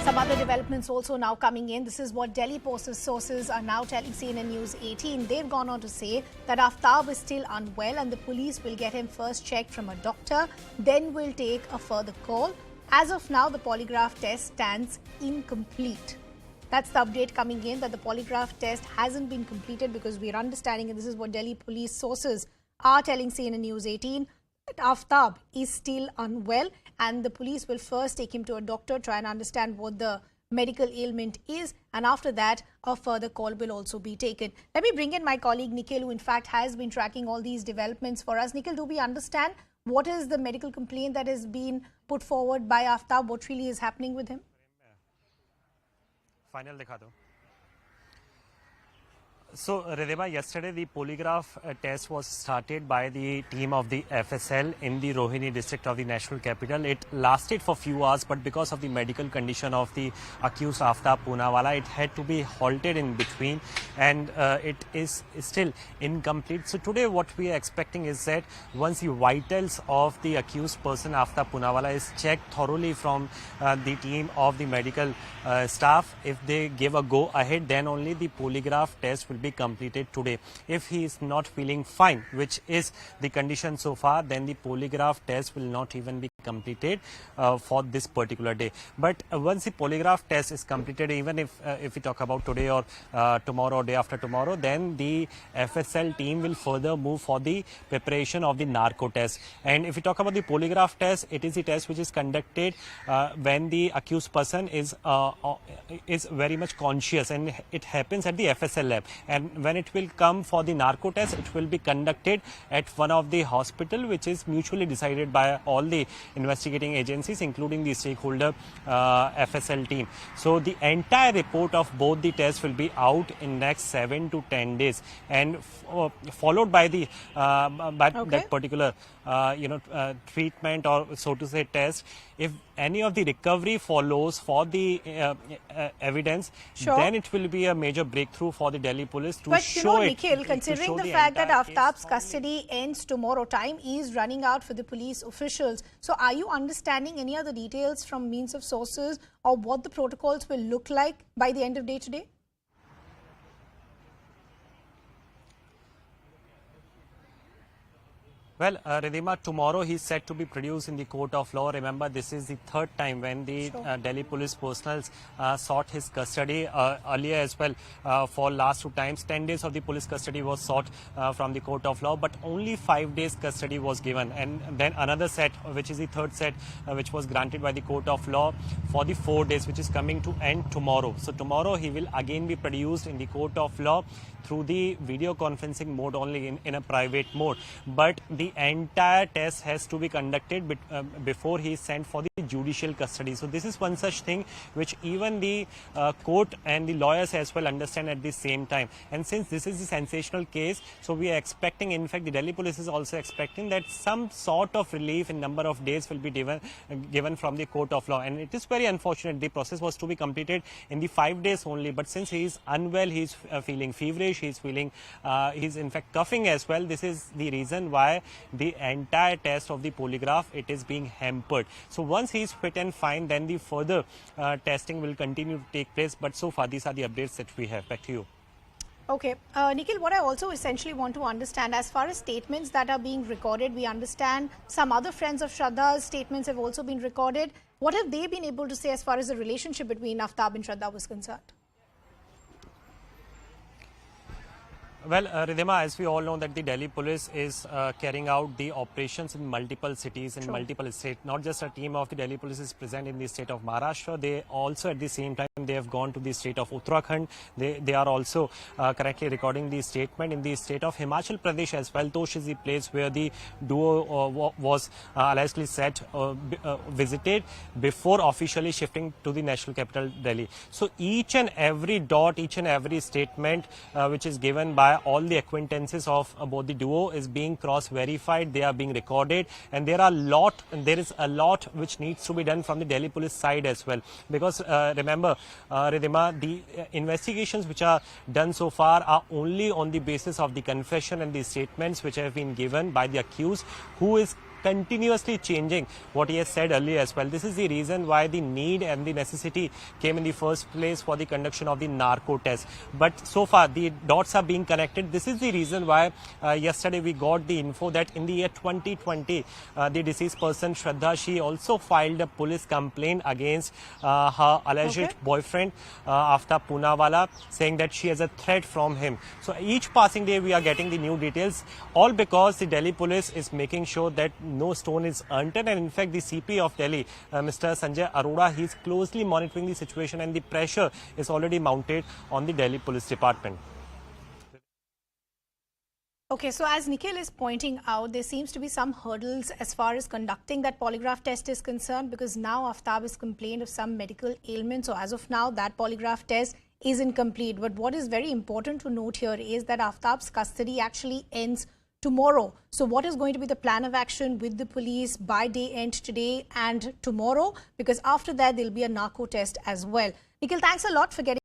Some other developments also now coming in. This is what Delhi Post's sources are now telling CNN News 18. They've gone on to say that Aftab is still unwell and the police will get him first checked from a doctor, then will take a further call. As of now, the polygraph test stands incomplete. That's the update coming in, that the polygraph test hasn't been completed because we're understanding, and this is what Delhi police sources are telling CNN News 18, that Aftab is still unwell and the police will first take him to a doctor, try and understand what the medical ailment is, and after that a further call will also be taken. Let me bring in my colleague Nikhil, who in fact has been tracking all these developments for us. Nikhil, do we understand what is the medical complaint that has been put forward by Aftab? What really is happening with him? Final दिखा दो. So, Ridhima, yesterday the polygraph test was started by the team of the FSL in the Rohini district of the national capital. It lasted for few hours, but because of the medical condition of the accused Aftab Poonawala, it had to be halted in between, and it is still incomplete. So today what we are expecting is that once the vitals of the accused person Aftab Poonawala is checked thoroughly from the team of the medical staff, if they give a go ahead, then only the polygraph test will be completed today. If he is not feeling fine, which is the condition so far, then the polygraph test will not even be completed for this particular day. But once the polygraph test is completed, even if we talk about today or tomorrow or day after tomorrow, then the FSL team will further move for the preparation of the narco test. And if we talk about the polygraph test, it is the test which is conducted when the accused person is very much conscious, and it happens at the FSL lab. And when it will come for the narco test, it will be conducted at one of the hospital, which is mutually decided by all the investigating agencies, including the stakeholder FSL team. So the entire report of both the tests will be out in next 7 to 10 days, and followed by the that particular treatment, or so to say test. If any of the recovery follows for the evidence, then it will be a major breakthrough for the Delhi police to show it. Nikhil, considering the fact that Aftab's custody ends tomorrow, time is running out for the police officials. So are you understanding any other details from means of sources, or what the protocols will look like by the end of day today? Well, Ridhima, tomorrow he is set to be produced in the court of law. Remember, this is the third time when the Delhi police personnel sought his custody. Earlier as well, for last 2 times, 10 days of the police custody was sought from the court of law, but only 5 days custody was given. And then another set, which is the third set, which was granted by the court of law for the 4 days, which is coming to end tomorrow. So tomorrow he will again be produced in the court of law through the video conferencing mode only, in a private mode. But the entire test has to be conducted before he is sent for the judicial custody. So this is one such thing which even the court and the lawyers as well understand at the same time. And since this is a sensational case, so we are expecting, in fact the Delhi police is also expecting, that some sort of relief in number of days will be given from the court of law. And it is very unfortunate, the process was to be completed in the 5 days only, but since he is unwell, he is feeling feverish, he is feeling, he is in fact coughing as well. This is the reason why the entire test of the polygraph, it is being hampered. So once he is fit and fine, then the further testing will continue to take place. But so far, these are the updates that we have. Back to you. Okay. Nikhil, what I also essentially want to understand, as far as statements that are being recorded, we understand some other friends of Shraddha's statements have also been recorded. What have they been able to say as far as the relationship between Aftab and Shraddha was concerned? Well, Ridhima, as we all know that the Delhi police is carrying out the operations in multiple cities, in multiple states. Not just a team of the Delhi police is present in the state of Maharashtra. They also at the same time, they have gone to the state of Uttarakhand. They are also currently recording the statement in the state of Himachal Pradesh as well. Tosh is the place where the duo was allegedly visited before officially shifting to the national capital Delhi. So each and every dot, each and every statement which is given by all the acquaintances of both the duo is being cross-verified. They are being recorded, and there is a lot which needs to be done from the Delhi police side as well. Because remember, Ridhima, the investigations which are done so far are only on the basis of the confession and the statements which have been given by the accused, who is continuously changing what he has said earlier as well. This is the reason why the need and the necessity came in the first place for the conduction of the narco test. But so far, the dots are being connected. This is the reason why yesterday we got the info that in the year 2020, the deceased person, Shraddha, she also filed a police complaint against her alleged boyfriend, Aftab Poonawala, saying that she has a threat from him. So each passing day we are getting the new details, all because the Delhi police is making sure that no stone is unturned. And in fact, the CP of Delhi, Mr. Sanjay Arora, he is closely monitoring the situation, and the pressure is already mounted on the Delhi Police Department. Okay, so as Nikhil is pointing out, there seems to be some hurdles as far as conducting that polygraph test is concerned, because now Aftab has complained of some medical ailment. So as of now, that polygraph test is incomplete. But what is very important to note here is that Aftab's custody actually ends tomorrow. So what is going to be the plan of action with the police by day end today and tomorrow? Because after that, there'll be a narco test as well. Nikhil, thanks a lot for getting